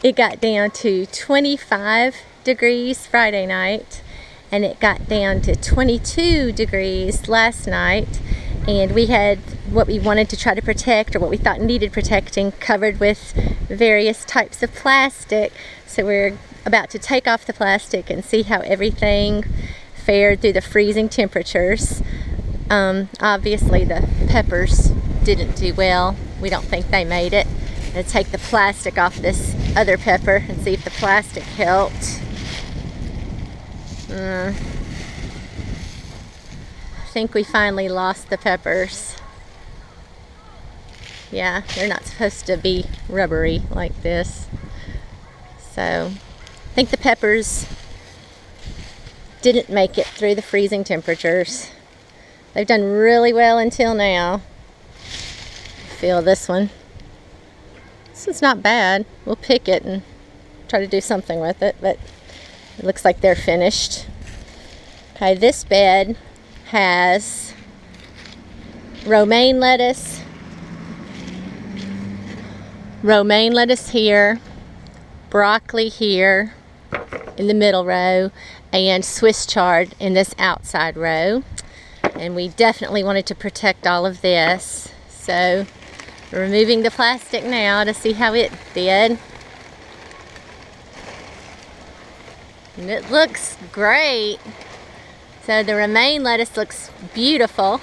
It got down to 25 degrees Friday night, and it got down to 22 degrees last night, and we had what we wanted to try to protect, or what we thought needed protecting, covered with various types of plastic. So we're about to take off the plastic and see how everything fared through the freezing temperatures. Obviously the peppers didn't do well. We don't think they made it. I'm going to take the plastic off this other pepper and see if the plastic helped. I think we finally lost the peppers. Yeah, they're not supposed to be rubbery like this. So I think the peppers didn't make it through the freezing temperatures. They've done really well until now. Feel this one. This one's not bad. We'll pick it and try to do something with it, but it looks like they're finished. Okay, this bed has romaine lettuce here, broccoli here in the middle row, and Swiss chard in this outside row. And we definitely wanted to protect all of this, so we're removing the plastic now to see how it did. And it looks great. So the romaine lettuce looks beautiful.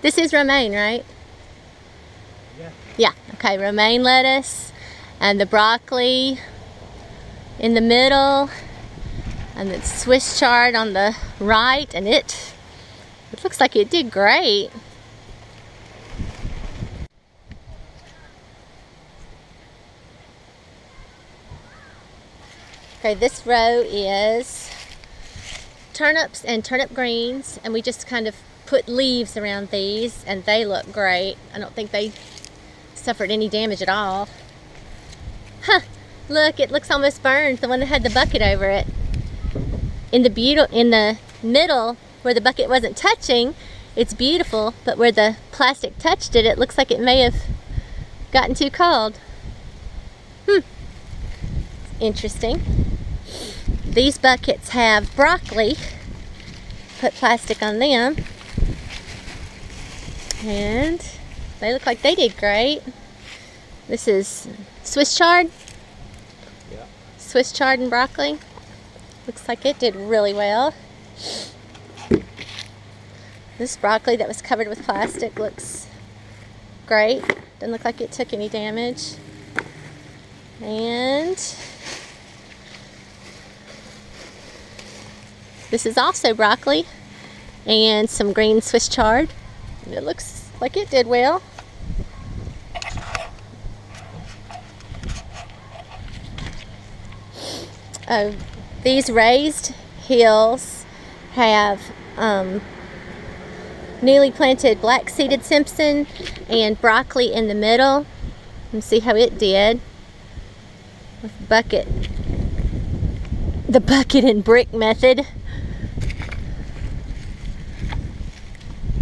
This is romaine, right? Yeah. Yeah, okay, romaine lettuce, and the broccoli in the middle, and the Swiss chard on the right, and it looks like it did great. Okay, this row is turnips and turnip greens, and we just kind of put leaves around these, and they look great. I don't think they suffered any damage at all. Huh, look, it looks almost burned, the one that had the bucket over it. In the middle, where the bucket wasn't touching, it's beautiful, but where the plastic touched it, it looks like it may have gotten too cold. Interesting. These buckets have broccoli. Put plastic on them. And they look like they did great. This is Swiss chard. Yeah. Swiss chard and broccoli. Looks like it did really well. This broccoli that was covered with plastic looks great. Doesn't look like it took any damage. And this is also broccoli and some green Swiss chard. It looks like it did well. These raised hills have newly planted black-seeded Simpson and broccoli in the middle. And see how it did with the bucket and brick method.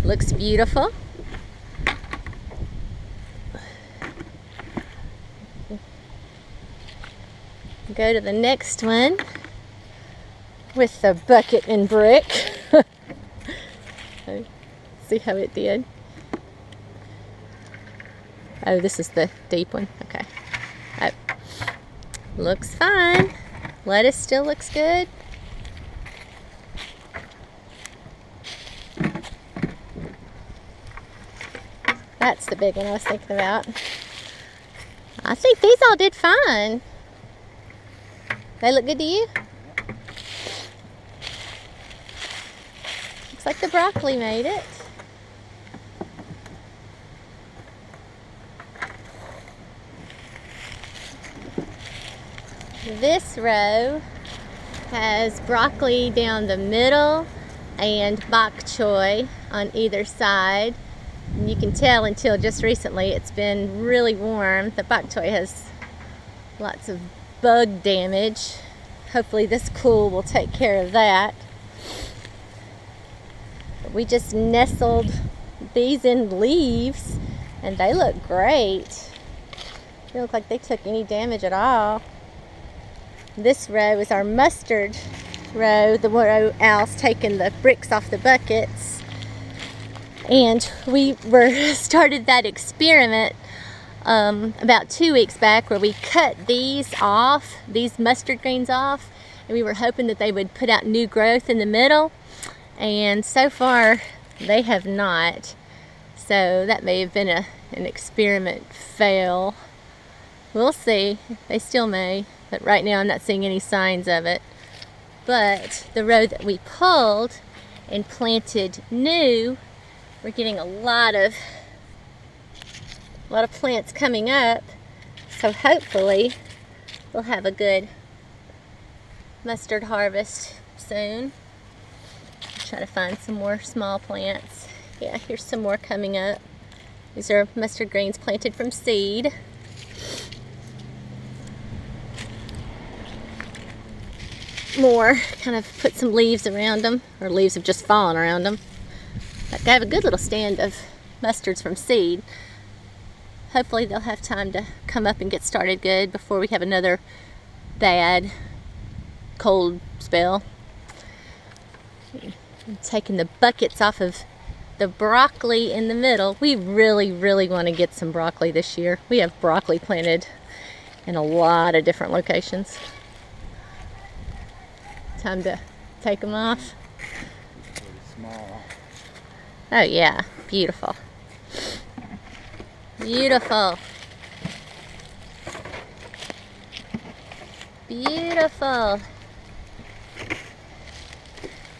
Looks beautiful. Go to the next one with the bucket and brick. See how it did. Oh, this is the deep one. Okay. Oh. Looks fine. Lettuce still looks good. That's the big one I was thinking about. I think these all did fine. They look good to you? Looks like the broccoli made it. This row has broccoli down the middle and bok choy on either side. And you can tell until just recently it's been really warm. The bok choy has lots of bug damage. Hopefully this cool will take care of that. We just nestled these in leaves and they look great. They look like they took any damage at all. This row is our mustard row, the row Al's taking the bricks off the buckets. And we started that experiment about 2 weeks back where we cut these mustard greens off, and we were hoping that they would put out new growth in the middle, and so far they have not. So that may have been an experiment fail. We'll see. They still may, but right now I'm not seeing any signs of it. But the row that we pulled and planted new, we're getting a lot of plants coming up. So hopefully we'll have a good mustard harvest soon. Try to find some more small plants. Yeah, here's some more coming up. These are mustard greens planted from seed. More, kind of put some leaves around them, or leaves have just fallen around them. I have a good little stand of mustards from seed. Hopefully they'll have time to come up and get started good before we have another bad cold spell. I'm taking the buckets off of the broccoli in the middle. We really want to get some broccoli this year. We have broccoli planted in a lot of different locations. Time to take them off. Pretty small. Oh yeah, beautiful. Beautiful. Beautiful.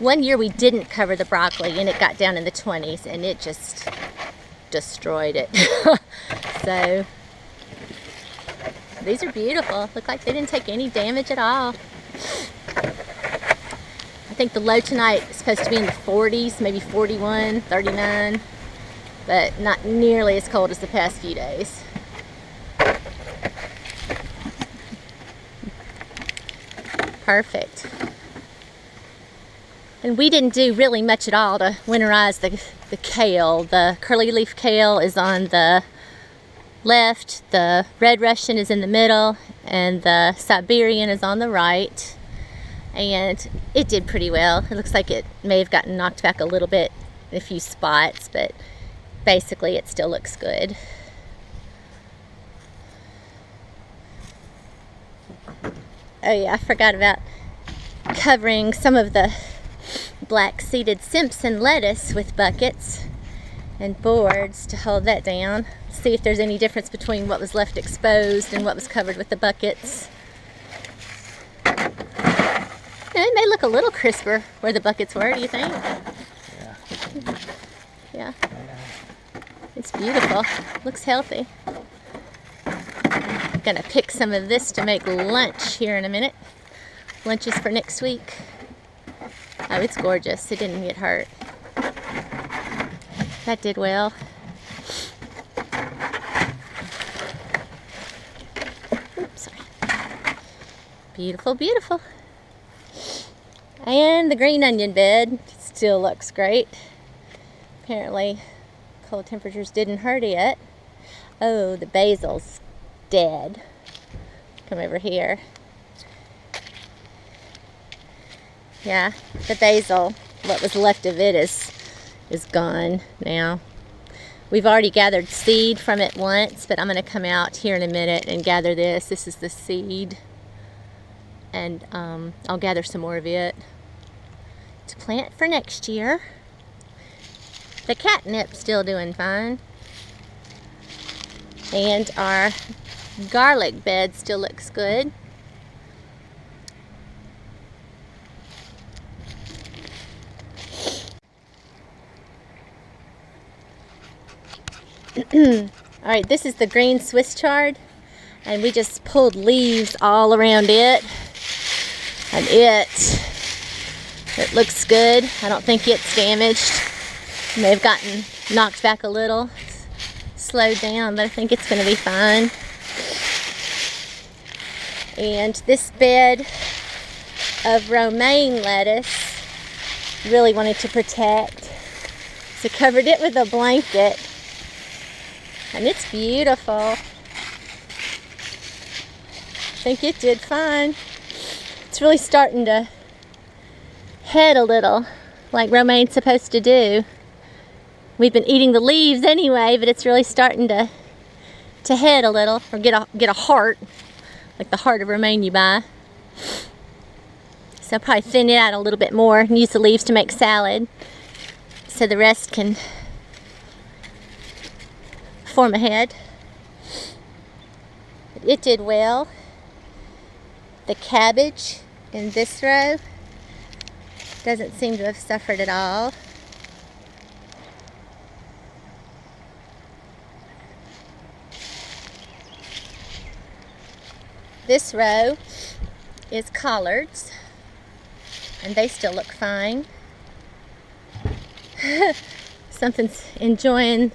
One year we didn't cover the broccoli and it got down in the 20s and it just destroyed it. So these are beautiful. Look like they didn't take any damage at all. I think the low tonight is supposed to be in the 40s, maybe 41, 39, but not nearly as cold as the past few days. Perfect. And we didn't do really much at all to winterize the kale. The curly leaf kale is on the left, the red Russian is in the middle, and the Siberian is on the right. And it did pretty well. It looks like it may have gotten knocked back a little bit in a few spots, but basically it still looks good. Oh yeah, I forgot about covering some of the black seeded Simpson lettuce with buckets and boards to hold that down. See if there's any difference between what was left exposed and what was covered with the buckets. It may look a little crisper where the buckets were, do you think? Yeah. Yeah. It's beautiful. Looks healthy. I'm gonna pick some of this to make lunch here in a minute. Lunch is for next week. Oh, it's gorgeous. It didn't get hurt. That did well. Oops, sorry. Beautiful, beautiful. And the green onion bed still looks great. Apparently, cold temperatures didn't hurt it yet. Oh, the basil's dead. Come over here. Yeah, the basil, what was left of it is gone now. We've already gathered seed from it once, but I'm going to come out here in a minute and gather this. This is the seed. And I'll gather some more of it to plant for next year. The catnip's still doing fine. And our garlic bed still looks good. Alright, this is the green Swiss chard, and we just pulled leaves all around it, and it looks good. I don't think it's damaged. It may have gotten knocked back a little, slowed down, but I think it's going to be fine. And this bed of romaine lettuce, really wanted to protect, so covered it with a blanket. And it's beautiful. think it did fine. It's really starting to head a little, like romaine's supposed to do. We've been eating the leaves anyway, but it's really starting to head a little, or get a heart, like the heart of romaine you buy. So I'll probably thin it out a little bit more and use the leaves to make salad, so the rest can form a head. But it did well. The cabbage in this row doesn't seem to have suffered at all. This row is collards, and they still look fine. Something's enjoying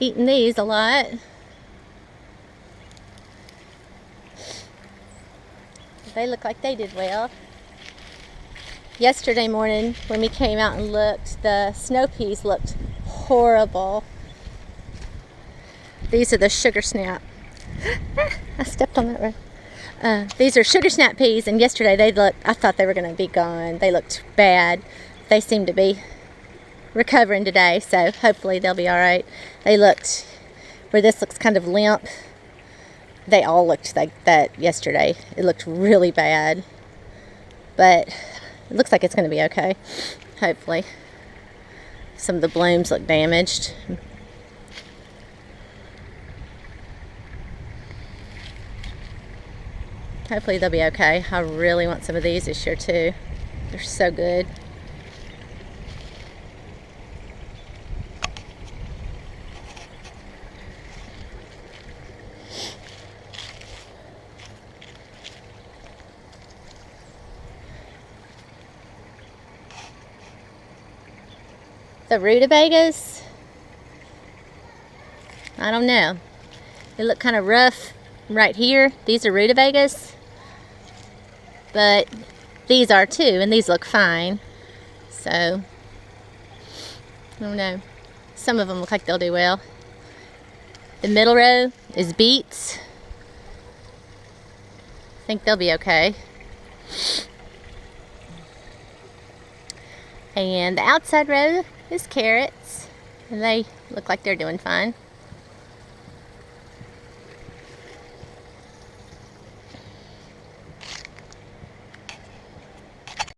eating these a lot. They look like they did well. Yesterday morning when we came out and looked, the snow peas looked horrible. These are the sugar snap. I stepped on that row. These are sugar snap peas, and yesterday I thought they were going to be gone. They looked bad. They seem to be recovering today, so hopefully they'll be alright. They looked, where this looks kind of limp, they all looked like that yesterday. It looked really bad, but it looks like it's going to be okay, hopefully. Some of the blooms look damaged. Hopefully they'll be okay. I really want some of these this year too. They're so good. The rutabagas, I don't know. They look kind of rough right here. These are rutabagas, but these are too, and these look fine. So, I don't know. Some of them look like they'll do well. The middle row is beets. I think they'll be okay. And the outside row is carrots, and they look like they're doing fine.